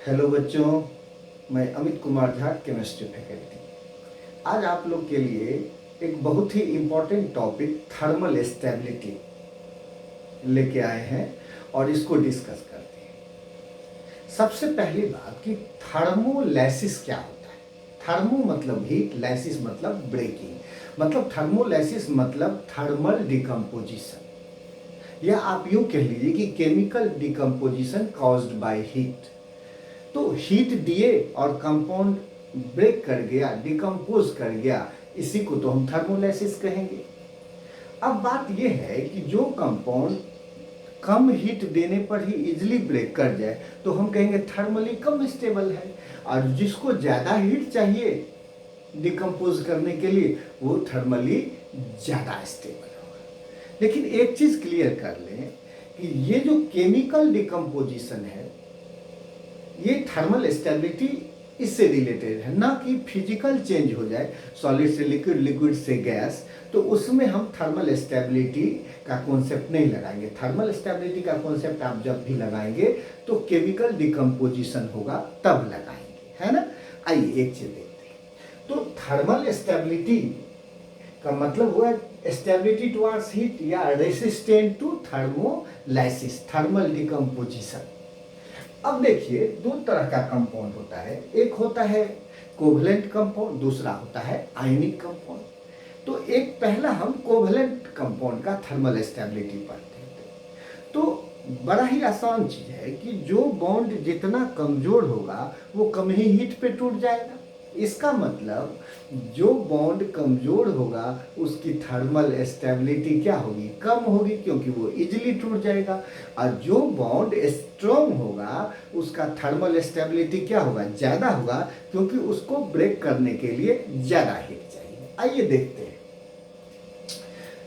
Hello बच्चों, मैं Amit Kumar Jha, chemistry faculty. आज आप लोग के लिए एक बहुत ही इम्पोर्टेंट टॉपिक थर्मल स्टेबिलिटी लेके आए हैं और इसको डिस्कस करते हैं। सबसे पहली बात कि थर्मोलाइसिस क्या होता है। थर्मो मतलब हीट, लाइसिस मतलब ब्रेकिंग, मतलब थर्मोलाइसिस मतलब थर्मल डिकम्पोजिशन, या आप यूं कह लीजिए कि chemical decomposition caused by heat. तो हीट दिए और कंपाउंड ब्रेक कर गया, डिकम्पोज कर गया, इसी को तो हम थर्मोलाइसिस कहेंगे। अब बात यह है कि जो कंपाउंड कम हीट देने पर ही इजिली ब्रेक कर जाए तो हम कहेंगे थर्मली कम स्टेबल है, और जिसको ज़्यादा हीट चाहिए डिकम्पोज करने के लिए वो थर्मली ज़्यादा स्टेबल होगा। लेकिन एक चीज़ क्लियर कर लें कि ये जो केमिकल डिकम्पोजिशन है ये थर्मल स्टेबिलिटी इससे रिलेटेड है, ना कि फिजिकल चेंज हो जाए सॉलिड से लिक्विड, लिक्विड से गैस, तो उसमें हम थर्मल स्टेबिलिटी का कॉन्सेप्ट नहीं लगाएंगे। थर्मल स्टेबिलिटी का कॉन्सेप्ट आप जब भी लगाएंगे तो केमिकल डिकम्पोजिशन होगा तब लगाएंगे, है ना। आइए एक चीज देखते हैं। तो थर्मल स्टेबिलिटी का मतलब हुआ स्टेबिलिटी टुवर्ड्स हीट या resistant to thermolysis, thermal decomposition. अब देखिए दो तरह का कंपाउंड होता है, एक होता है कोवलेंट कंपाउंड, दूसरा होता है आयनिक कंपाउंड। तो एक पहला हम कोवलेंट कंपाउंड का थर्मल स्टेबिलिटी पढ़ते हैं। तो बड़ा ही आसान चीज है कि जो बॉन्ड जितना कमजोर होगा वो कम ही हीट पे टूट जाएगा। इसका मतलब जो बॉन्ड कमजोर होगा उसकी थर्मल स्टेबिलिटी क्या होगी, कम होगी, क्योंकि वो इजीली टूट जाएगा। और जो बॉन्ड स्ट्रॉन्ग होगा उसका थर्मल स्टेबिलिटी क्या होगा, ज्यादा होगा, क्योंकि उसको ब्रेक करने के लिए ज्यादा हीट चाहिए। आइए देखते हैं।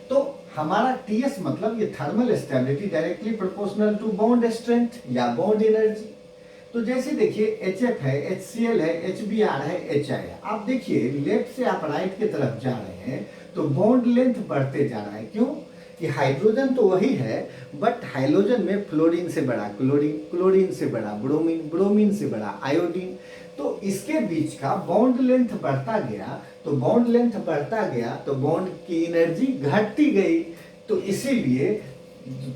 तो हमारा टीएस मतलब ये thermal stability directly proportional to bond strength या बॉन्ड एनर्जी। तो जैसे देखिए HF है, HCl है, HBr है, HI है। आप देखिए लेफ्ट से आप राइट की तरफ जा रहे हैं तो बॉन्ड लेंथ बढ़ते जा रहा है। क्यों? कि हाइड्रोजन तो वही है, बट हाइड्रोजन में फ्लोरीन से बड़ा क्लोरीन, क्लोरीन से बड़ा ब्रोमीन, ब्रोमीन से बड़ा आयोडीन। तो इसके बीच का बॉन्ड लेंथ बढ़ता गया, तो बॉन्ड लेंथ बढ़ता गया तो बॉन्ड की एनर्जी घटती गई। तो इसीलिए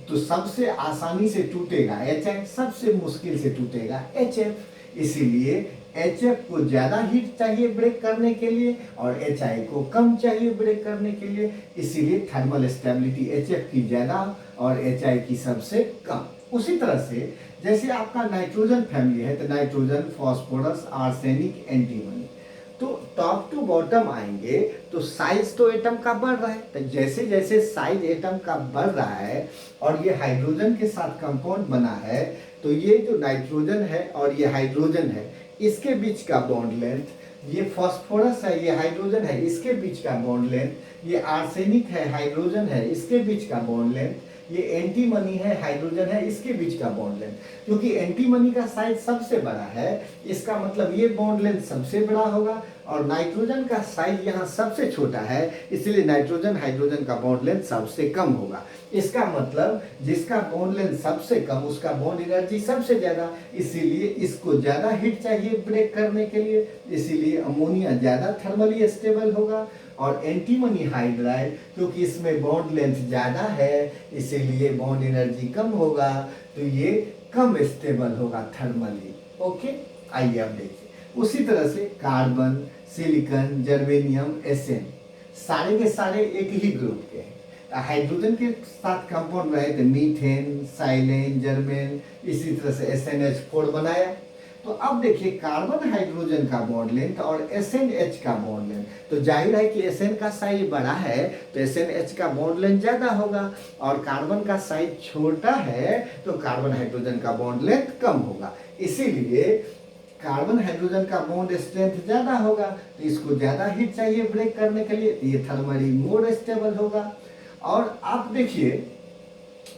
तो सबसे आसानी से टूटेगा HI, सबसे मुश्किल से टूटेगा HF। इसीलिए HF को ज्यादा हीट चाहिए ब्रेक करने के लिए और HI को कम चाहिए ब्रेक करने के लिए। इसीलिए थर्मल स्टेबिलिटी HF की ज्यादा और HI की सबसे कम। उसी तरह से जैसे आपका नाइट्रोजन फैमिली है तो नाइट्रोजन, फास्फोरस, आर्सेनिक, एंटीमनी, तो टॉप टू बॉटम आएंगे तो साइज तो एटम का बढ़ रहा है। तो जैसे जैसे साइज एटम का बढ़ रहा है और ये हाइड्रोजन के साथ कंपाउंड बना है, तो ये जो नाइट्रोजन है और ये हाइड्रोजन है इसके बीच का बॉन्ड लेंथ, ये फास्फोरस है, ये हाइड्रोजन है, इसके बीच का बॉन्ड लेंथ, ये आर्सेनिक है, हाइड्रोजन है, इसके बीच का बॉन्ड लेंथ, ये एंटीमनी है, हाइड्रोजन है, इसके बीच का बॉन्ड लेंथ। क्योंकि एंटीमनी का साइज सबसे बड़ा है, इसका मतलब ये बॉन्ड लेंथ सबसे बड़ा होगा, और नाइट्रोजन का साइज यहाँ सबसे छोटा है, इसलिए नाइट्रोजन हाइड्रोजन का बॉन्ड लेंथ सबसे कम होगा। इसका मतलब जिसका बॉन्ड लेंथ सबसे कम उसका बॉन्ड एनर्जी सबसे ज्यादा, इसीलिए इसको ज्यादा हीट चाहिए ब्रेक करने के लिए, इसीलिए अमोनिया ज्यादा थर्मली स्टेबल होगा। और एंटीमनी हाइड्राइड क्योंकि इसमें बॉन्ड लेंथ ज्यादा है इसीलिए बॉन्ड एनर्जी कम होगा, तो ये कम स्टेबल होगा थर्मली। ओके, आइए अब देखिए। उसी तरह से कार्बन, सिलिकॉन, जर्मेनियम, एसएन सारे के सारे एक ही ग्रुप के हैं। हाइड्रोजन के साथ कंपाउंड रहे थे मीथेन, साइलेन, जर्मेन, इसी तरह से SnH4 बनाया। तो अब देखिए कार्बन हाइड्रोजन का बॉन्ड लेंथ और SnH का बॉन्ड लेंथ, तो जाहिर है कि Sn का साइज बड़ा है तो SnH का बॉन्ड लेंथ ज्यादा होगा, और कार्बन का साइज छोटा है तो कार्बन हाइड्रोजन का बॉन्ड लेंथ कम होगा। इसीलिए कार्बन हाइड्रोजन का बॉन्ड स्ट्रेंथ ज्यादा होगा, तो इसको ज्यादा हीट चाहिए ब्रेक करने के लिए, तो ये थर्मली मोर स्टेबल होगा। और आप देखिए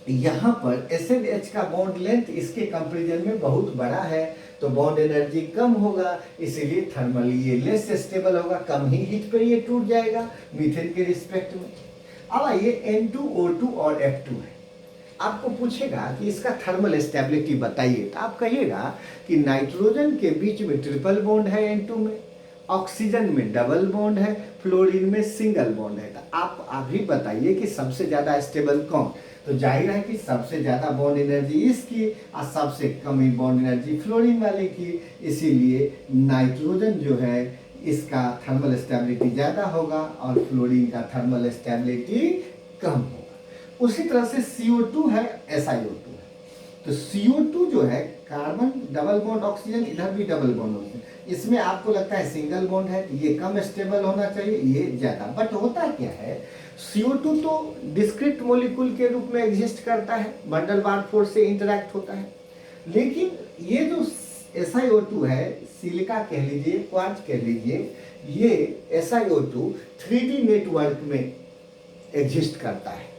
यहाँ पर SnH का बॉन्ड लेंथ इसके कंपेरिजन में बहुत बड़ा है, तो बॉन्ड एनर्जी कम होगा, इसीलिए थर्मली ये लेस स्टेबल होगा, कम ही हीट पे ये टूट जाएगा मीथेन के रिस्पेक्ट में। अब आइए N2O2 और F2 है। आपको पूछेगा कि इसका थर्मल स्टेबिलिटी बताइए, तो आप कहिएगा कि नाइट्रोजन के बीच में ट्रिपल बॉन्ड है N2 में, ऑक्सीजन में डबल बॉन्ड है, फ्लोरीन में सिंगल बॉन्ड है। तो आप अभी बताइए कि सबसे ज़्यादा स्टेबल कौन? तो जाहिर है कि सबसे ज़्यादा बॉन्ड एनर्जी इसकी और सबसे कम बॉन्ड एनर्जी फ्लोरीन वाले की। इसीलिए नाइट्रोजन जो है इसका थर्मल स्टेबिलिटी ज़्यादा होगा और फ्लोरीन का थर्मल स्टेबिलिटी कम होगा। उसी तरह से CO2 है, SiO2 है। तो CO2 जो है कार्बन डबल बॉन्ड ऑक्सीजन, इधर भी डबल बॉन्ड ऑक्सीजन, इसमें आपको लगता है सिंगल बॉन्ड है, तो ये कम स्टेबल होना चाहिए, ये ज़्यादा। बट होता क्या है, CO2 तो डिस्क्रीट मॉलिक्यूल के रूप में एग्जिस्ट करता है, बंडल बार फोर्स से इंटरैक्ट होता है। लेकिन ये जो SiO2 है, सिलिका कह लीजिए, क्वार्ट्ज कह लीजिए, ये SiO2 3D नेटवर्क में एग्जिस्ट करता है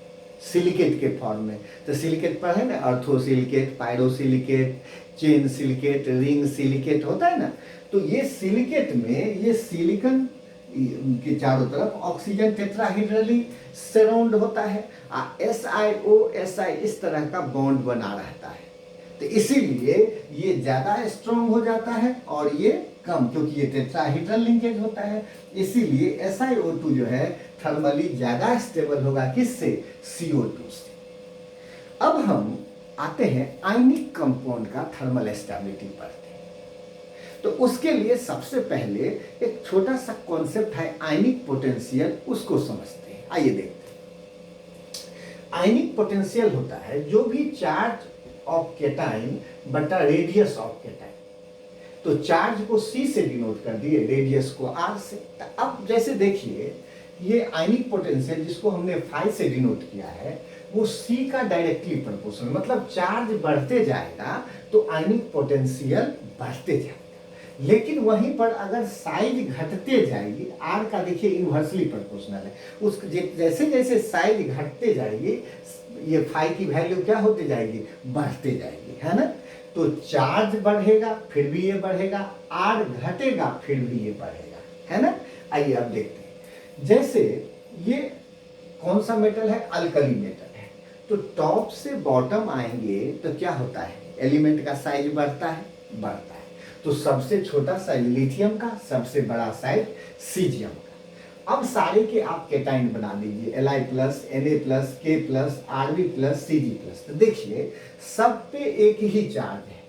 सिलिकेट के फॉर्म में। तो सिलिकेट पर है ना, orthosilicate, pyrosilicate, chain silicate, ring silicate होता है ना। तो ये सिलिकेट में ये सिलिकन के चारों तरफ ऑक्सीजन टेट्राहेड्रली सराउंड होता है, SiO इस तरह का बॉन्ड बना रहता है। तो इसीलिए ये ज़्यादा स्ट्रॉन्ग हो जाता है और ये कम, क्योंकि ये टेट्राहेड्रल लिंकेज होता है। इसीलिए SiO2 जो है थर्मली ज़्यादा स्टेबल होगा, किससे? CO2 से। अब हम आते हैं आयनिक कंपाउंड का थर्मल स्टेबिलिटी पढ़ते हैं। तो उसके लिए सबसे पहले एक छोटा सा कॉन्सेप्ट है आयनिक पोटेंशियल, उसको समझते हैं। आइए देखते हैं। आयनिक पोटेंशियल होता है जो भी चार्ज ऑफ केटाइन बटा रेडियस ऑफ केटाइन। तो चार्ज को C से डिनोट कर दिए, रेडियस को R से। अब जैसे देखिए ये आयनिक पोटेंशियल जिसको हमने फाई से डिनोट किया है, वो C का डायरेक्टली प्रोपोर्शनल, मतलब चार्ज बढ़ते जाएगा तो आयनिक पोटेंशियल बढ़ते जाएगा। लेकिन वहीं पर अगर साइज घटते जाएगी, R का देखिए इन्वर्सली प्रोपोर्शनल है, उस जैसे जैसे साइज घटते जाएगी ये फाई की वैल्यू क्या होती जाएगी? बढ़ते जाएगी, है ना। तो चार्ज बढ़ेगा फिर भी ये बढ़ेगा, R घटेगा फिर भी ये बढ़ेगा, है ना। आइए अब देखते हैं। जैसे ये कौन सा मेटल है? अल्कली मेटल है। तो टॉप से बॉटम आएंगे तो क्या होता है? एलिमेंट का साइज बढ़ता है, बढ़ता है। तो सबसे छोटा साइज लिथियम का, सबसे बड़ा साइज सीजियम का। अब सारे के आप केटाइन बना दीजिए, Li+, Na+, K+, Rb+, Cg+। तो देखिए सब पे एक ही चार्ज है,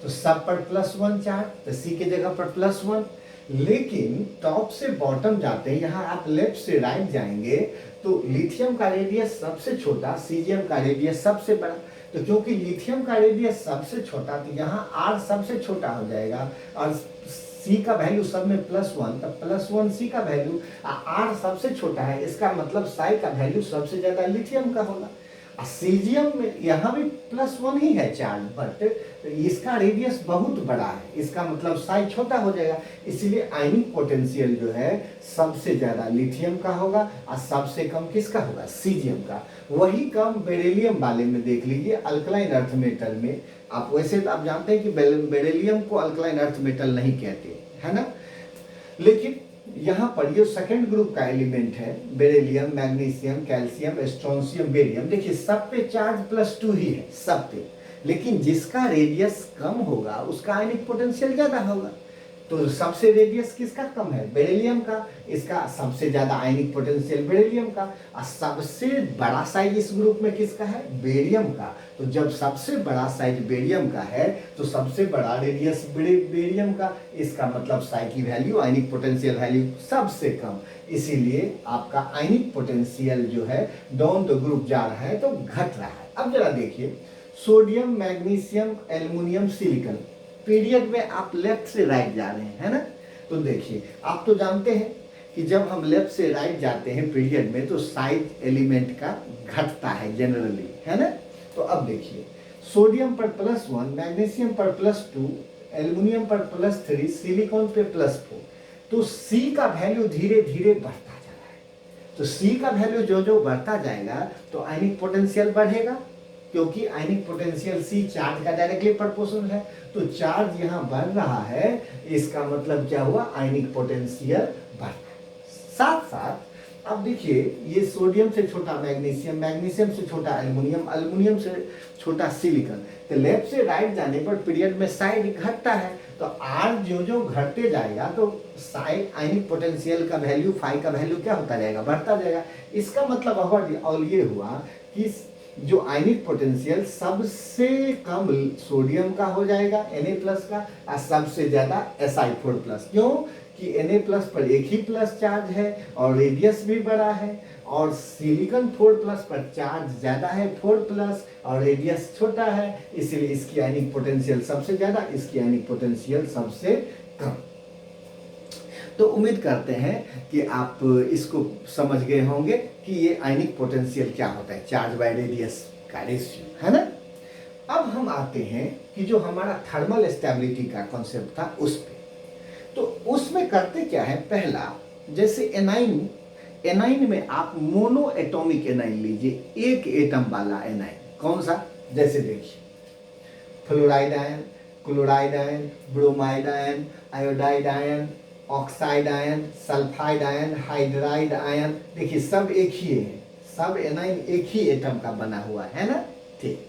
तो सब पर +1 चार्ज, तो C के जगह पर +1। लेकिन टॉप से बॉटम जाते हैं, यहाँ आप लेफ्ट से राइट जाएंगे तो लिथियम का रेडियस सबसे छोटा, सीजियम का रेडियस सबसे बड़ा। तो क्योंकि लिथियम का रेडियस सबसे छोटा, तो यहाँ R सबसे छोटा हो जाएगा और C का वैल्यू सब में +1, तब +1 C का वैल्यू, R सबसे छोटा है, इसका मतलब साई का वैल्यू सबसे ज्यादा लिथियम का होगा। सीजियम में यहाँ भी +1 ही है चार्ज, बट इसका रेडियस बहुत बड़ा है, इसका मतलब साइज छोटा हो जाएगा। इसलिए आयनिक पोटेंशियल जो है सबसे ज्यादा लिथियम का होगा और सबसे कम किसका होगा? सीजियम का। वही कम बेरिलियम वाले में देख लीजिए, अल्कलाइन अर्थ मेटल में। आप वैसे तो आप जानते हैं कि बेरिलियम को अल्कलाइन अर्थ मेटल नहीं कहते, है ना। लेकिन यहाँ पर ये सेकेंड ग्रुप का एलिमेंट है, beryllium, magnesium, calcium, strontium, barium. देखिए सब पे चार्ज +2 ही है, सब पे। लेकिन जिसका रेडियस कम होगा उसका आयनिक पोटेंशियल ज्यादा होगा। तो सबसे रेडियस किसका कम है? बेरिलियम का। इसका सबसे ज्यादा आयनिक पोटेंशियल बेरिलियम का। और सबसे बड़ा साइज इस ग्रुप में किसका है? बेरियम का। तो जब सबसे बड़ा साइज बेरियम का है तो सबसे बड़ा रेडियस बेरियम का, इसका मतलब साई की वैल्यू, आयनिक पोटेंशियल वैल्यू सबसे कम। इसीलिए आपका आयनिक पोटेंशियल जो है डाउन द ग्रुप जा रहा है तो घट रहा है। अब जरा देखिए, sodium, magnesium, aluminium, silicon, period में आप लेफ्ट से राइट जा रहे हैं, है ना। तो देखिए आप तो जानते हैं कि जब हम लेफ्ट से राइट जाते हैं पीरियड में तो साइज एलिमेंट का घटता है जनरली, है ना। तो अब देखिए सोडियम पर +1, मैग्नीशियम पर +2, एल्युमिनियम पर +3, सिलिकॉन पे +4। तो C का वैल्यू धीरे धीरे बढ़ता जा रहा है। तो C का वैल्यू जो जो बढ़ता जाएगा तो आयनिक पोटेंशियल बढ़ेगा, क्योंकि आयनिक पोटेंशियल C चार्ज का डायरेक्टली प्रोपोर्शनल है। तो चार्ज यहाँ बढ़ रहा है, इसका मतलब क्या हुआ? आयनिक पोटेंशियल बढ़ रहा है। साथ साथ अब देखिए, ये सोडियम से छोटा मैग्नीशियम, मैग्नीशियम से छोटा एल्युमिनियम, एल्युमिनियम से छोटा सिलिकॉन। तो लेफ्ट से राइट जाने पर पीरियड में साइड घटता है, तो आर जो जो घटते जाएगा तो साइड आयनिक पोटेंशियल का वैल्यू, फाई का वैल्यू क्या होता जाएगा, बढ़ता जाएगा। इसका मतलब और ये हुआ कि जो आयनिक पोटेंशियल सबसे कम सोडियम का हो जाएगा Na+ का, और सबसे ज्यादा Si4+। क्यों कि Na+ पर एक ही प्लस चार्ज है और रेडियस भी बड़ा है, और सिलिकॉन 4+ पर चार्ज ज्यादा है 4+ और रेडियस छोटा है, इसलिए इसकी आयनिक पोटेंशियल सबसे ज्यादा, इसकी आयनिक पोटेंशियल सबसे कम। तो उम्मीद करते हैं कि आप इसको समझ गए होंगे कि ये आयनिक पोटेंशियल क्या होता है, चार्ज बाय रेडियस का रेशियो, है ना। अब हम आते हैं कि जो हमारा थर्मल स्टेबिलिटी का कॉन्सेप्ट था उस पे। तो उसमें करते क्या है, पहला जैसे एनाइन में आप मोनो एटॉमिक एनाइन लीजिए, एक एटम वाला एनाइन। कौन सा, जैसे देखिए fluoride ion, chloride ion, bromide ion, iodide ion, oxide ion, sulphide ion, hydride ion, देखिए सब एक ही है, सब एनाइन एक ही एटम का बना हुआ है ना। ठीक,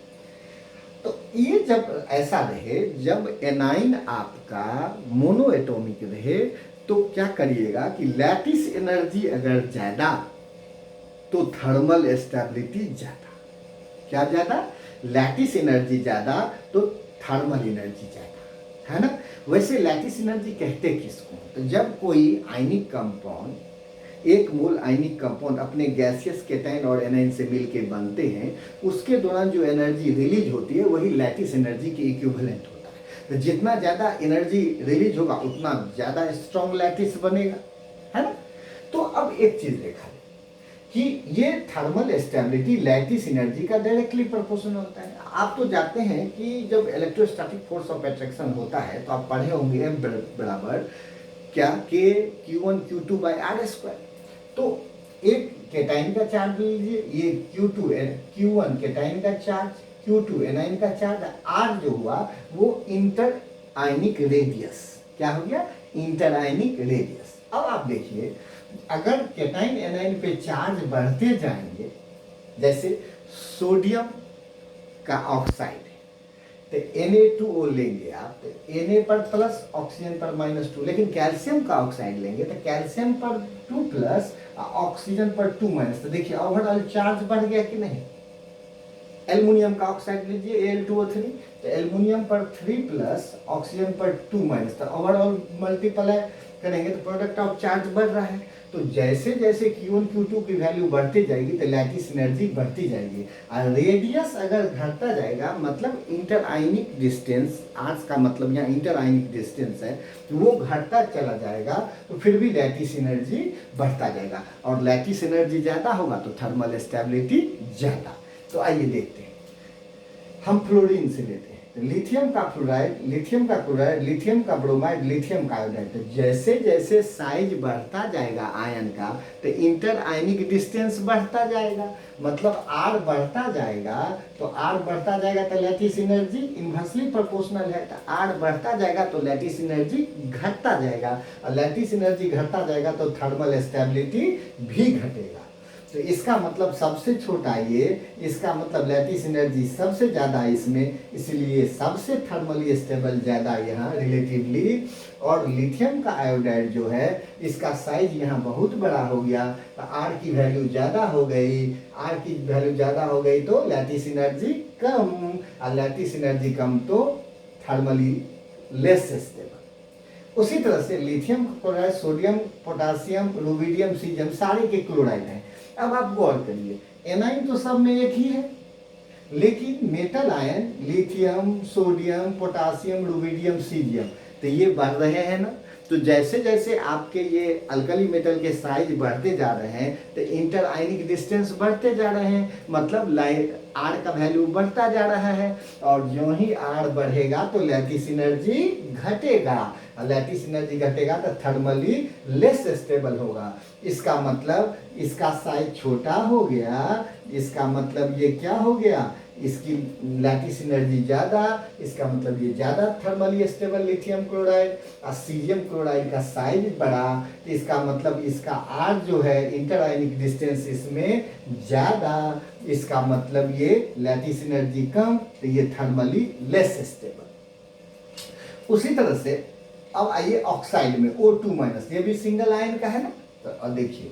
तो ये जब ऐसा रहे, जब एनाइन आपका मोनो एटॉमिक रहे, तो क्या करिएगा कि लैटिस एनर्जी अगर ज्यादा तो थर्मल स्टेबिलिटी ज्यादा। क्या ज्यादा, लैटिस एनर्जी ज्यादा तो थर्मल एनर्जी ज्यादा, है ना। वैसे लैटिस एनर्जी कहते किसको, तो जब कोई आयनिक कंपाउंड, एक मोल आयनिक कंपाउंड अपने गैसियस केटाइन और एनाइन से मिलके बनते हैं, उसके दौरान जो एनर्जी रिलीज होती है वही लैटिस एनर्जी के इक्विवेलेंट होता है। तो जितना ज्यादा एनर्जी रिलीज होगा उतना ज्यादा स्ट्रॉन्ग लैटिस बनेगा, है ना। तो अब एक चीज देखा कि ये थर्मल स्टेबिलिटी लैटिस एनर्जी का डायरेक्टली प्रोपोर्शनल होता है। आप तो जानते हैं कि जब इलेक्ट्रोस्टैटिक फोर्स ऑफ अट्रैक्शन होता है तो आप पढ़े होंगे M बराबर क्या, K Q1 Q2 by R²। तो एक केटाइन का चार्ज लीजिए, ये Q1 केटाइन का चार्ज, Q2 एनाइन का चार्ज, R जो हुआ वो इंटर आयनिक रेडियस, क्या हो गया, इंटर आयनिक रेडियस। अब आप देखिए, अगर केटाइन एनाइन पे चार्ज बढ़ते जाएंगे, जैसे सोडियम का ऑक्साइड तो Na2O लेंगे आप, तो Na पर प्लस, ऑक्सीजन पर -2, लेकिन कैल्शियम का ऑक्साइड लेंगे तो कैल्शियम पर 2+, ऑक्सीजन पर 2-, तो देखिए ओवरऑल चार्ज बढ़ गया कि नहीं। एल्युमिनियम का ऑक्साइड लीजिए Al2O3, तो एल्युमिनियम पर 3+, ऑक्सीजन पर 2-, तो ओवरऑल मल्टीप्लाई करेंगे तो प्रोडक्ट ऑफ चार्ज बढ़ रहा है। तो जैसे जैसे Q1 Q2 की वैल्यू बढ़ती जाएगी तो लैटिस एनर्जी बढ़ती जाएगी, और रेडियस अगर घटता जाएगा, मतलब इंटर आयनिक डिस्टेंस, आर्स का मतलब यहाँ इंटर आयनिक डिस्टेंस है, वो घटता चला जाएगा, तो फिर भी लैटिस एनर्जी बढ़ता जाएगा, और लैटिस एनर्जी ज्यादा होगा तो थर्मल स्टेबिलिटी ज्यादा। तो आइए देखते हैं, हम फ्लोरीन से लेते हैं, लिथियम का फ्लोराइड, लिथियम का क्लोराइड, लिथियम का ब्रोमाइड, लिथियम का आयोडाइड। तो जैसे जैसे साइज बढ़ता जाएगा आयन का, तो इंटर आयनिक डिस्टेंस बढ़ता जाएगा, मतलब R बढ़ता जाएगा, तो R बढ़ता जाएगा तो लैटिस एनर्जी इनवर्सली प्रोपोर्शनल है, तो R बढ़ता जाएगा तो लैटिस एनर्जी घटता जाएगा, और लैटिस एनर्जी घटता जाएगा तो थर्मल स्टेबिलिटी भी घटेगा। तो इसका मतलब सबसे छोटा ये, इसका मतलब लैटिस एनर्जी सबसे ज्यादा इसमें, इसलिए सबसे थर्मली स्टेबल ज्यादा यहाँ रिलेटिवली। और लिथियम का आयोडाइड जो है, इसका साइज यहाँ बहुत बड़ा हो गया, तो R की वैल्यू ज्यादा हो गई, R की वैल्यू ज्यादा हो गई तो लैटिस एनर्जी कम, और लैटिस एनर्जी कम तो थर्मली लेस स्टेबल। उसी तरह से lithium chloride, sodium, potassium, rubidium, caesium सारे के क्लोराइड हैं। अब आप गौर करिए, एनाइन तो सब में एक ही है, लेकिन metal ion lithium, sodium, potassium, rubidium, caesium, तो ये बढ़ रहे हैं ना। तो जैसे जैसे आपके ये अल्कली मेटल के साइज बढ़ते जा रहे हैं तो इंटर आयनिक डिस्टेंस बढ़ते जा रहे हैं, मतलब R का वैल्यू बढ़ता जा रहा है, और जो ही R बढ़ेगा तो लैटिस एनर्जी घटेगा, और लैटिस एनर्जी घटेगा तो थर्मली लेस स्टेबल होगा। इसका मतलब इसका साइज छोटा हो गया, इसका मतलब ये क्या हो गया इसकी लैटिस एनर्जी ज़्यादा, इसका मतलब ये ज़्यादा थर्मली स्टेबल लिथियम क्लोराइड। और सीरियम क्लोराइड का साइज बड़ा, तो इसका मतलब इसका आर जो है इंटर आयनिक डिस्टेंस इसमें ज़्यादा, इसका मतलब ये लैटिस एनर्जी कम, तो ये थर्मली लेस स्टेबल। उसी तरह से अब आइए ऑक्साइड में O2 माइनस, ये भी सिंगल आयन का है ना। तो देखिए,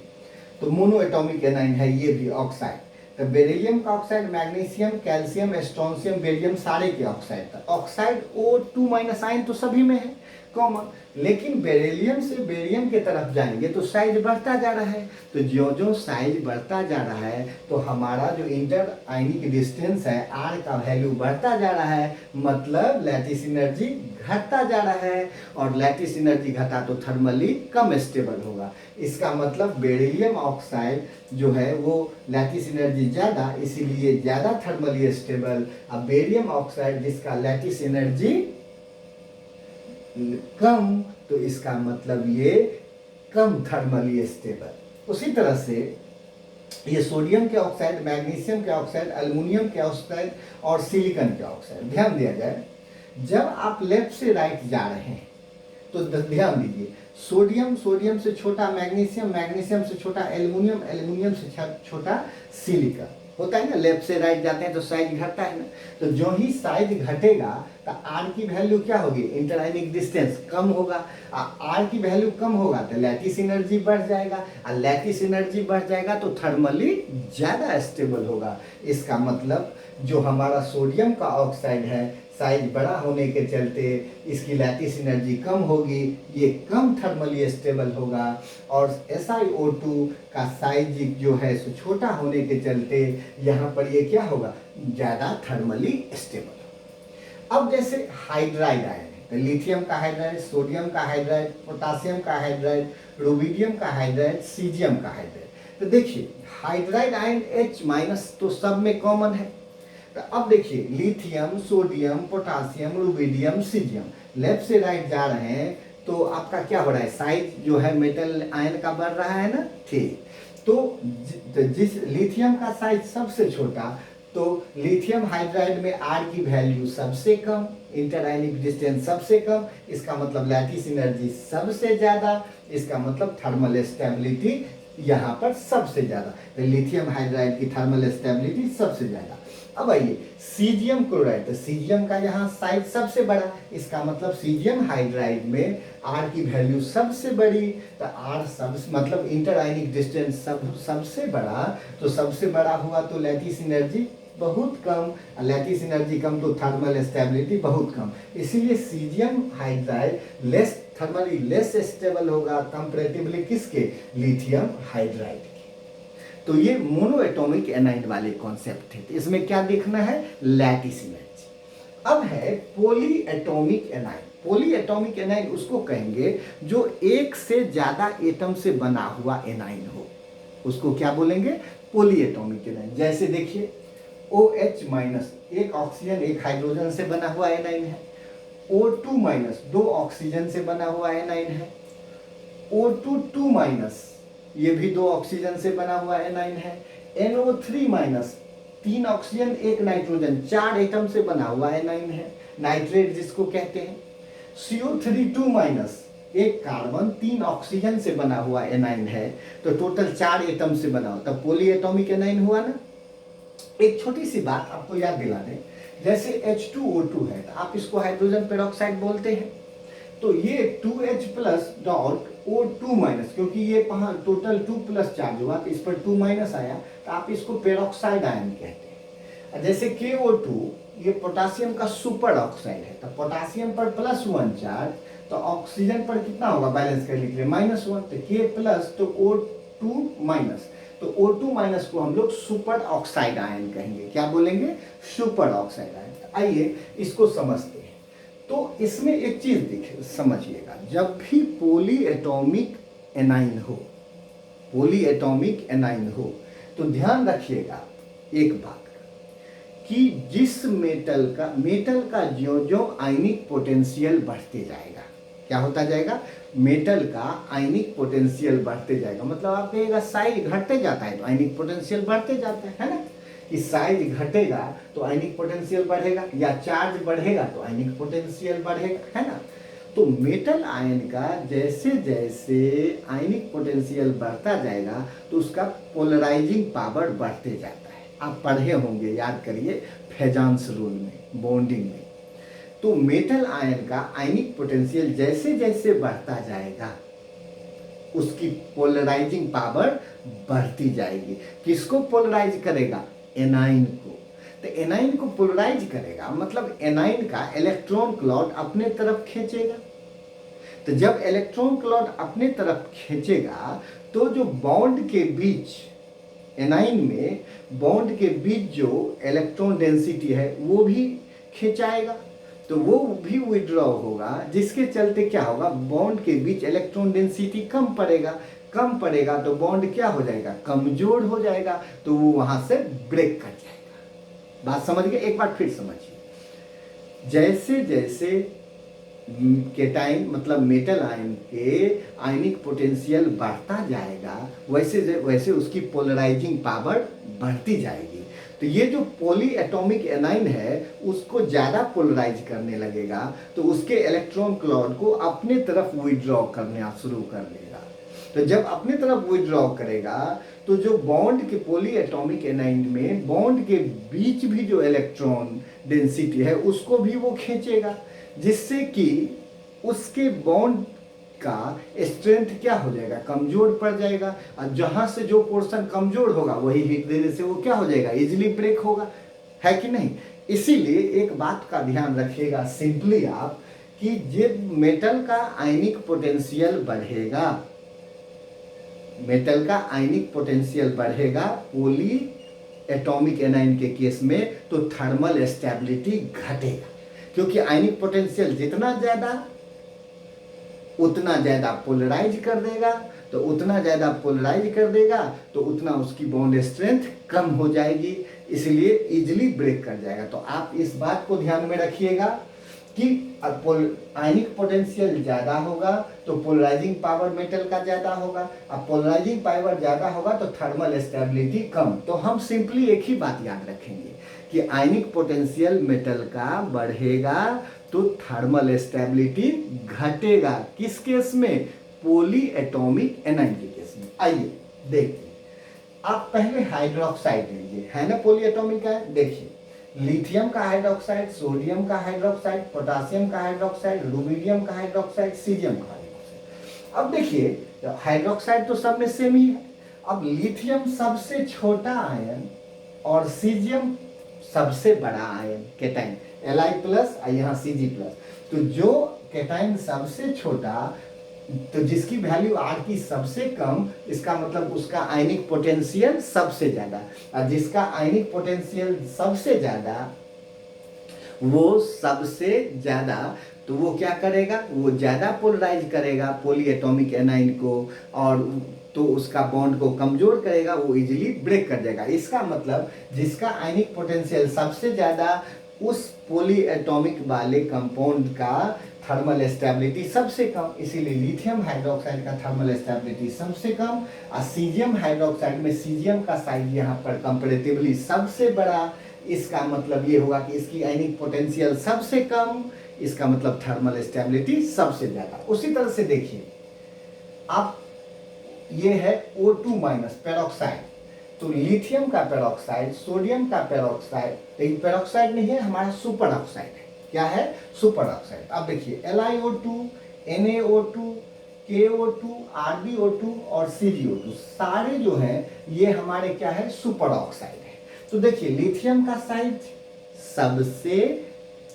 तो मोनो एटॉमिक एनाइन है ये भी ऑक्साइड। तो बेरिलियम का oxide, magnesium, calcium, strontium, barium सारे के ऑक्साइड था। ऑक्साइड O2 माइनस आयन तो सभी में है कॉमन, लेकिन बेरिलियम से बेरियम की तरफ जाएंगे तो साइज बढ़ता जा रहा है। तो जो जो साइज बढ़ता जा रहा है तो हमारा जो इंटर आयनिक डिस्टेंस है आर का वैल्यू बढ़ता जा रहा है, मतलब लैटिस एनर्जी घटता जा रहा है। और लैटिस एनर्जी घटा तो थर्मली कम स्टेबल होगा। इसका मतलब बेरिलियम ऑक्साइड जो है वो लैटिस एनर्जी ज़्यादा, इसीलिए ज़्यादा थर्मली स्टेबल। अब बेरियम ऑक्साइड जिसका लैटिस एनर्जी कम, तो इसका मतलब ये कम थर्मली स्टेबल। उसी तरह से ये सोडियम के ऑक्साइड, मैग्नीशियम के ऑक्साइड, एल्युमिनियम के ऑक्साइड और सिलिकॉन के ऑक्साइड, ध्यान दिया जाए जब आप लेफ्ट से राइट जा रहे हैं तो ध्यान दीजिए, सोडियम, सोडियम से छोटा मैग्नीशियम, मैग्नीशियम से छोटा एल्युमिनियम, एल्युमिनियम से छोटा सिलिकॉन होता है ना। लेफ्ट से राइट जाते हैं तो साइज घटता है ना। तो जो ही साइज घटेगा तो आर की वैल्यू क्या होगी, इंटर आयनिक डिस्टेंस कम होगा। आर की वैल्यू कम होगा तो लैटिस एनर्जी बढ़ जाएगा, और लैटिस एनर्जी बढ़ जाएगा तो थर्मली ज़्यादा स्टेबल होगा। इसका मतलब जो हमारा सोडियम का ऑक्साइड है साइज बड़ा होने के चलते इसकी लैटिस एनर्जी कम होगी, ये कम थर्मली स्टेबल होगा। और SiO2 का साइज जो है सो छोटा होने के चलते यहाँ पर ये क्या होगा, ज़्यादा थर्मली स्टेबल। अब जैसे हाइड्राइड आयन है, तो लिथियम का हाइड्राइड, सोडियम का हाइड्राइड, पोटासियम का हाइड्राइड, रुबिडियम का हाइड्राइड, सीजियम का हाइड्राइड। तो देखिए हाइड्राइड आयन H- तो सब में कॉमन है। तो अब देखिए lithium, sodium, potassium, rubidium, caesium, left से राइट जा रहे हैं तो आपका क्या हो रहा है, साइज जो है मेटल आयन का बढ़ रहा है ना। ठीक, तो जिस लिथियम का साइज सबसे छोटा, तो लिथियम हाइड्राइड में आर की वैल्यू सबसे कम, इंटर आयनिक डिस्टेंस सबसे कम, इसका मतलब लैटिस एनर्जी सबसे ज़्यादा, इसका मतलब थर्मल स्टेबिलिटी यहाँ पर सबसे ज़्यादा। तो लिथियम हाइड्राइड की थर्मल स्टेबिलिटी सबसे ज़्यादा। अब आइए सीजियम क्लोराइड, तो सीजियम का यहाँ साइज सबसे बड़ा, इसका मतलब सीजियम हाइड्राइड में आर की वैल्यू सबसे बड़ी। तो आर सब मतलब इंटर आयनिक डिस्टेंस सबसे बड़ा, तो सबसे बड़ा हुआ तो लैटिस एनर्जी बहुत कम, लैटिस एनर्जी कम तो थर्मल स्टेबिलिटी बहुत कम। इसीलिए caesium hydride less thermally less stable होगा कंपैरेटिवली किसके, लिथियम हाइड्राइड के। तो ये मोनो एटॉमिक एनाइन वाले कॉन्सेप्ट थे। तो इसमें क्या देखना है, लैटिस एनर्जी। अब है poly atomic A9. Poly atomic A9 उसको कहेंगे जो एक से ज्यादा एटम से बना हुआ एनाइन हो, उसको क्या बोलेंगे, पॉली एटॉमिक एनाइन। जैसे देखिए OH- एक ऑक्सीजन एक हाइड्रोजन से बना हुआ एनाइन है, O2- दो ऑक्सीजन से बना हुआ एनाइन है, O2- ये भी दो ऑक्सीजन से बना हुआ एनाइन है, NO3- तीन ऑक्सीजन एक नाइट्रोजन, चार एटम से बना हुआ एनाइन है, नाइट्रेट जिसको कहते हैं। CO3- एक कार्बन तीन ऑक्सीजन से बना हुआ एनाइन है, तो टोटल चार एटम से बना हुआ, तब पॉली एटॉमिक एनाइन हुआ ना। एक छोटी सी बात आपको याद दिला दें, जैसे H2O2 है तो आप इसको हाइड्रोजन पेरोक्साइड बोलते हैं। तो ये 2H+.O2-, क्योंकि ये टोटल 2+ चार्ज हुआ तो इस पर 2- आया, तो आप इसको पेरोक्साइड आयन कहते हैं। जैसे KO2 ये पोटासियम का सुपर ऑक्साइड है, तो पोटासियम पर +1 चार्ज, तो ऑक्सीजन पर कितना होगा, बैलेंस करने के लिए -1, तो K+ तो O2-, तो O2- को हम लोग सुपर ऑक्साइड आयन कहेंगे। क्या बोलेंगे, सुपर ऑक्साइड आयन। आइए इसको समझते हैं। तो इसमें एक चीज समझिएगा, जब भी पॉली एटॉमिक एनाइन हो, पॉली एटॉमिक एनाइन हो, तो ध्यान रखिएगा एक बात कि जिस मेटल का जो जो आयनिक पोटेंशियल बढ़ते जाएगा, क्या होता जाएगा, मेटल का आयनिक पोटेंशियल बढ़ते जाएगा। मतलब आप कहिएगा साइज घटते जाता है तो आयनिक पोटेंशियल बढ़ते जाता है ना। कि साइज घटेगा तो आयनिक पोटेंशियल बढ़ेगा, या चार्ज बढ़ेगा तो आयनिक पोटेंशियल बढ़ेगा, है ना। तो मेटल आयन का जैसे जैसे आयनिक पोटेंशियल बढ़ता जाएगा तो उसका पोलराइजिंग पावर बढ़ते जाता है। आप पढ़े होंगे, याद करिए, फेजांस रूल में, बॉन्डिंग में। तो मेटल आयन का आयनिक पोटेंशियल जैसे जैसे बढ़ता जाएगा उसकी पोलराइजिंग पावर बढ़ती जाएगी। किसको पोलराइज करेगा? एनाइन को। तो एनाइन को पोलराइज करेगा मतलब एनाइन का इलेक्ट्रॉन क्लॉट अपने तरफ खींचेगा। तो जब इलेक्ट्रॉन क्लॉट अपने तरफ खींचेगा तो जो बॉन्ड के बीच, एनाइन में बॉन्ड के बीच जो इलेक्ट्रॉन डेंसिटी है वो भी खिंचाएगा, तो वो भी विड्रॉ होगा, जिसके चलते क्या होगा, बॉन्ड के बीच इलेक्ट्रॉन डेंसिटी कम पड़ेगा तो बॉन्ड क्या हो जाएगा, कमजोर हो जाएगा, तो वो वहां से ब्रेक कर जाएगा। बात समझ गए? एक बार फिर समझिए। जैसे जैसे केटाइन मतलब मेटल आयन के आयनिक पोटेंशियल बढ़ता जाएगा वैसे वैसे उसकी पोलराइजिंग पावर बढ़ती जाएगी। तो ये जो पॉली एटॉमिक एनाइन है उसको ज़्यादा पोलराइज करने लगेगा तो उसके इलेक्ट्रॉन क्लॉट को अपने तरफ विड्रॉ करना शुरू कर देगा। तो जब अपने तरफ विड्रॉ करेगा तो जो बॉन्ड के पॉली एटॉमिक एनाइन में बॉन्ड के बीच भी जो इलेक्ट्रॉन डेंसिटी है उसको भी वो खींचेगा, जिससे कि उसके बॉन्ड का स्ट्रेंथ क्या हो जाएगा, कमजोर पड़ जाएगा। और जहां से जो पोर्शन कमजोर होगा वही हीट देने से वो क्या हो जाएगा, इजीली ब्रेक होगा, है कि नहीं। इसीलिए एक बात का ध्यान रखिएगा सिंपली आप, कि जब मेटल का आयनिक पोटेंशियल बढ़ेगा, मेटल का आयनिक पोटेंशियल बढ़ेगा पॉली एटॉमिक एनाइन के केस में, तो थर्मल स्टेबिलिटी घटेगा, क्योंकि आयनिक पोटेंशियल जितना ज्यादा उतना ज्यादा पोलराइज कर देगा, तो उतना ज्यादा पोलराइज कर देगा तो उतना उसकी बॉन्ड स्ट्रेंथ कम हो जाएगी, इसलिए इजीली ब्रेक कर जाएगा। तो आप इस बात को ध्यान में रखिएगा कि आयनिक पोटेंशियल ज्यादा होगा तो पोलराइजिंग पावर मेटल का ज्यादा होगा, अब पोलराइजिंग पावर ज्यादा होगा तो थर्मल स्टेबिलिटी कम। तो हम सिंपली एक ही बात याद रखेंगे कि आयनिक पोटेंशियल मेटल का बढ़ेगा तो थर्मल स्टेबिलिटी घटेगा। किस केस में? पॉली एटॉमिक एनाइन के केस में। आइए देखते हैं। आप पहले हाइड्रोक्साइड लीजिए, है ना पॉली एटॉमिक है। देखिए, लिथियम का हाइड्रोक्साइड, सोडियम का हाइड्रोक्साइड, पोटासियम का हाइड्रोक्साइड, रुबिडियम का हाइड्रोक्साइड, सीजियम का हाइड्रोक्साइड। अब देखिए हाइड्रोक्साइड तो सब में सेम ही है। अब लिथियम सबसे छोटा आयन और सीजियम सबसे बड़ा आयन केटाइन, Li+, यहाँ Cg+। तो जो केटाइन सबसे छोटा, तो जिसकी वैल्यू R की सबसे कम, इसका मतलब उसका आयनिक पोटेंशियल सबसे ज्यादा, और जिसका आयनिक पोटेंशियल सबसे ज्यादा वो सबसे ज्यादा, तो वो क्या करेगा, वो ज्यादा पोलराइज करेगा पॉली एटॉमिक एनाइन को, और तो उसका बॉन्ड को कमजोर करेगा, वो इजीली ब्रेक कर देगा। इसका मतलब जिसका आयनिक पोटेंशियल सबसे ज्यादा उस पॉली एटॉमिक वाले कंपाउंड का थर्मल स्टेबिलिटी सबसे कम, इसीलिए लिथियम हाइड्रोक्साइड का थर्मल स्टेबिलिटी सबसे कम। और सीजियम हाइड्रोक्साइड में सीजियम का साइज यहाँ पर कंपैरेटिवली सबसे बड़ा, इसका मतलब ये होगा कि इसकी आयनिक पोटेंशियल सबसे कम, इसका मतलब थर्मल स्टेबिलिटी सबसे ज्यादा। उसी तरह से देखिए आप, ये है O2- पेरोक्साइड, तो लिथियम का पेरोक्साइड, सोडियम का पेरोक्साइड, लेकिन पेरोक्साइड नहीं है, हमारा सुपर ऑक्साइड है। क्या है? Super oxide. अब देखिए LiO2, NaO2, KO2, RbO2 और CgO2 सारे जो हैं ये हमारे क्या है, सुपर ऑक्साइड है। तो देखिए लिथियम का साइज सबसे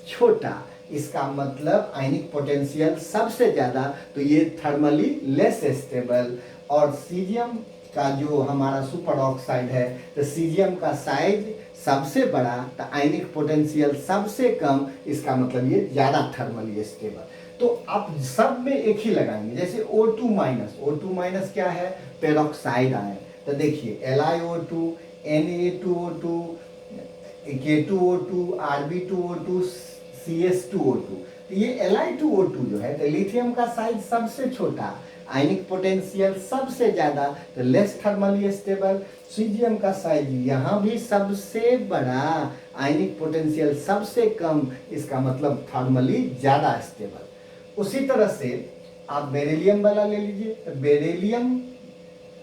छोटा, इसका मतलब आयनिक पोटेंशियल सबसे ज्यादा, तो ये थर्मली लेस स्टेबल। और सीजियम का जो हमारा सुपर ऑक्साइड है, तो सीजियम का साइज सबसे बड़ा, तो आयनिक पोटेंशियल सबसे कम, इसका मतलब ये ज्यादा थर्मली स्टेबल। तो आप सब में एक ही लगाएंगे, जैसे O2-, क्या है, पेरोक्साइड आयन। तो देखिए LiO2, Na2O2, K2O2, Rb2O2, CS2O2। तो ये Li2O2 जो है, तो लिथियम का साइज सबसे छोटा आयनिक पोटेंशियल सबसे ज़्यादा तो लेस थर्मली स्टेबल। सीजियम का साइज यहाँ भी सबसे बड़ा, आयनिक पोटेंशियल सबसे कम, इसका मतलब थर्मली ज़्यादा स्टेबल। उसी तरह से आप बेरिलियम वाला ले लीजिए, तो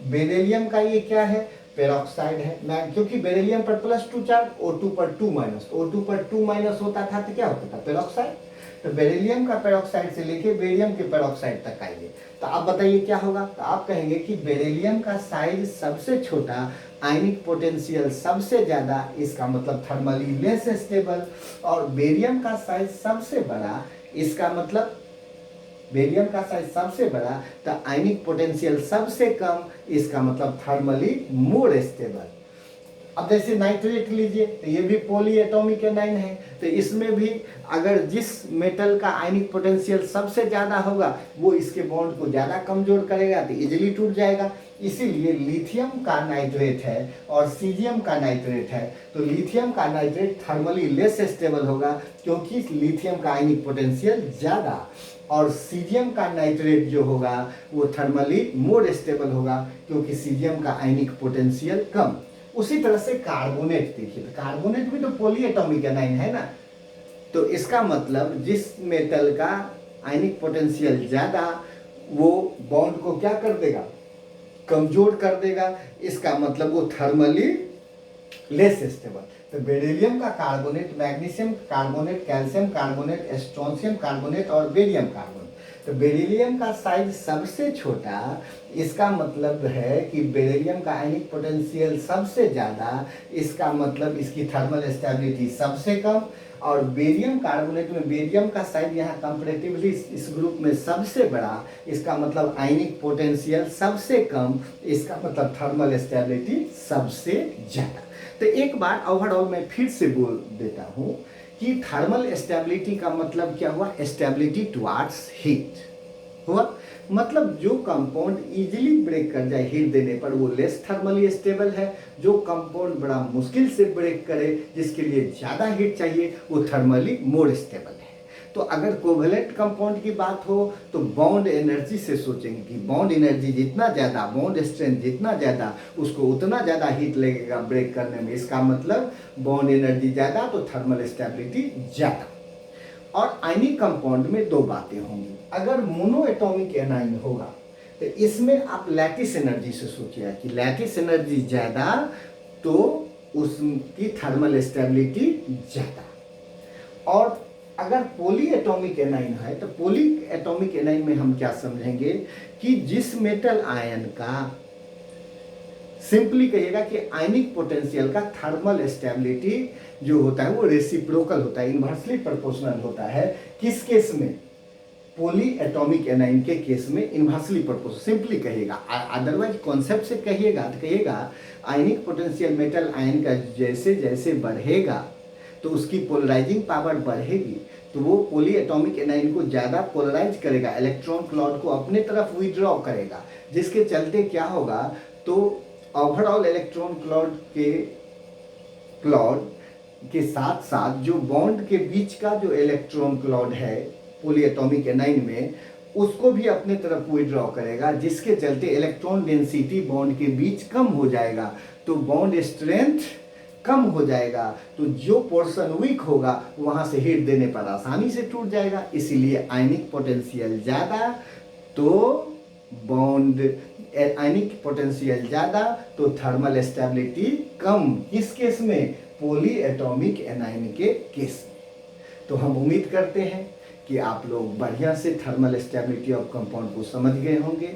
बेरिलियम का ये क्या है, पेरोक्साइड है ना, क्योंकि बेरिलियम पर +2 चार्ज, O2 पर 2 माइनस, O2 पर 2 माइनस होता था तो क्या होता था, पेरोक्साइड। तो बेरिलियम का पेरोक्साइड से लेके बेरियम के पेरोक्साइड तक आइए, तो आप बताइए क्या होगा। तो आप कहेंगे कि बेरिलियम का साइज सबसे छोटा, आयनिक पोटेंशियल सबसे ज़्यादा, इसका मतलब थर्मली लेस स्टेबल। और बेरियम का साइज सबसे बड़ा, इसका मतलब बेरियम का साइज सबसे बड़ा तो आयनिक पोटेंशियल सबसे कम, इसका मतलब थर्मली मोर स्टेबल। अब जैसे नाइट्रेट लीजिए, तो ये भी पॉली एटॉमिक एनाइन है, तो इसमें भी अगर जिस मेटल का आयनिक पोटेंशियल सबसे ज़्यादा होगा वो इसके बॉन्ड को ज़्यादा कमजोर करेगा तो इजीली टूट जाएगा। इसीलिए लिथियम का नाइट्रेट है और सीजियम का नाइट्रेट है, तो लिथियम का नाइट्रेट थर्मली लेस स्टेबल होगा क्योंकि लिथियम का आयनिक पोटेंशियल ज़्यादा, और सीजियम का नाइट्रेट जो होगा वो थर्मली मोर स्टेबल होगा क्योंकि सीजियम का आयनिक पोटेंशियल कम। उसी तरह से कार्बोनेट देखिए, तो कार्बोनेट भी तो पॉली एटॉमिक एनाइन है ना, तो इसका मतलब जिस मेटल का आयनिक पोटेंशियल ज़्यादा वो बॉन्ड को क्या कर देगा, कमजोर कर देगा, इसका मतलब वो थर्मली लेस स्टेबल। तो बेरिलियम का carbonate, magnesium carbonate, calcium carbonate, strontium carbonate और बेरियम कार्बोनेट। तो बेरिलियम का साइज सबसे छोटा, इसका मतलब है कि बेरिलियम का आयनिक पोटेंशियल सबसे ज़्यादा, इसका मतलब इसकी थर्मल स्टेबिलिटी सबसे कम। और बेरियम कार्बोनेट में बेरियम का साइज यहाँ कंपैरेटिवली इस ग्रुप में सबसे बड़ा, इसका मतलब आयनिक पोटेंशियल सबसे कम, इसका मतलब थर्मल स्टेबिलिटी सबसे ज़्यादा। तो एक बार ओवरऑल मैं फिर से बोल देता हूँ कि थर्मल स्टेबिलिटी का मतलब क्या हुआ, स्टेबिलिटी टुवार्ड्स हीट हुआ, मतलब जो कंपाउंड इजीली ब्रेक कर जाए हीट देने पर वो लेस थर्मली स्टेबल है, जो कंपाउंड बड़ा मुश्किल से ब्रेक करे जिसके लिए ज़्यादा हीट चाहिए वो थर्मली मोर स्टेबल है। तो अगर कोवेलेंट कंपाउंड की बात हो तो बॉन्ड एनर्जी से सोचेंगे कि बॉन्ड एनर्जी जितना ज़्यादा, बॉन्ड स्ट्रेंथ जितना ज़्यादा, उसको उतना ज़्यादा हीट लगेगा ब्रेक करने में, इसका मतलब बॉन्ड एनर्जी ज़्यादा तो थर्मल स्टेबिलिटी ज़्यादा। और आयनिक कंपाउंड में दो बातें होंगी, अगर मोनो एटॉमिक एनाइन होगा तो इसमें आप लैटिस एनर्जी से सोचिए कि लैटिस एनर्जी ज़्यादा तो उसकी थर्मल स्टेबिलिटी ज़्यादा। और अगर पॉली एटॉमिक एनाइन है तो पॉली एटॉमिक एनाइन में हम क्या समझेंगे कि जिस मेटल आयन का, सिंपली कहिएगा कि आयनिक पोटेंशियल का थर्मल स्टेबिलिटी जो होता है वो रेसिप्रोकल होता है, इन्वर्सली प्रोपोर्शनल होता है। किस केस में, पॉली एटॉमिक एनाइन के केस में इन्वर्सली प्रोपोर्शनल, सिंपली कहिएगा। अदरवाइज कॉन्सेप्ट से कहिएगा तो कहिएगा आयनिक पोटेंशियल मेटल आयन का जैसे जैसे बढ़ेगा तो उसकी पोलराइजिंग पावर बढ़ेगी, तो वो पॉली एटॉमिक एनाइन को ज़्यादा पोलराइज करेगा, इलेक्ट्रॉन क्लॉड को अपने तरफ विड्रॉ करेगा, जिसके चलते क्या होगा, तो ओवरऑल इलेक्ट्रॉन क्लॉड के साथ साथ जो बॉन्ड के बीच का जो इलेक्ट्रॉन क्लॉड है पॉली एटॉमिक एनाइन में, उसको भी अपने तरफ विड्रॉ करेगा, जिसके चलते इलेक्ट्रॉन डेंसिटी बॉन्ड के बीच कम हो जाएगा, तो बॉन्ड स्ट्रेंथ कम हो जाएगा, तो जो पोर्शन वीक होगा वहाँ से हीट देने पर आसानी से टूट जाएगा। इसीलिए आयनिक पोटेंशियल ज़्यादा तो बॉन्ड, आयनिक पोटेंशियल ज़्यादा तो थर्मल स्टेबिलिटी कम, किस केस में, पॉली एटॉमिक एनाइन के केस में। तो हम उम्मीद करते हैं कि आप लोग बढ़िया से थर्मल स्टेबिलिटी ऑफ कंपाउंड को समझ गए होंगे,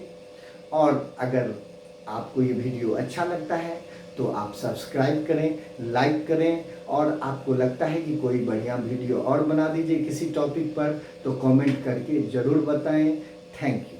और अगर आपको ये वीडियो अच्छा लगता है तो आप सब्सक्राइब करें, लाइक करें, और आपको लगता है कि कोई बढ़िया वीडियो और बना दीजिए किसी टॉपिक पर तो कमेंट करके ज़रूर बताएं। Thank you.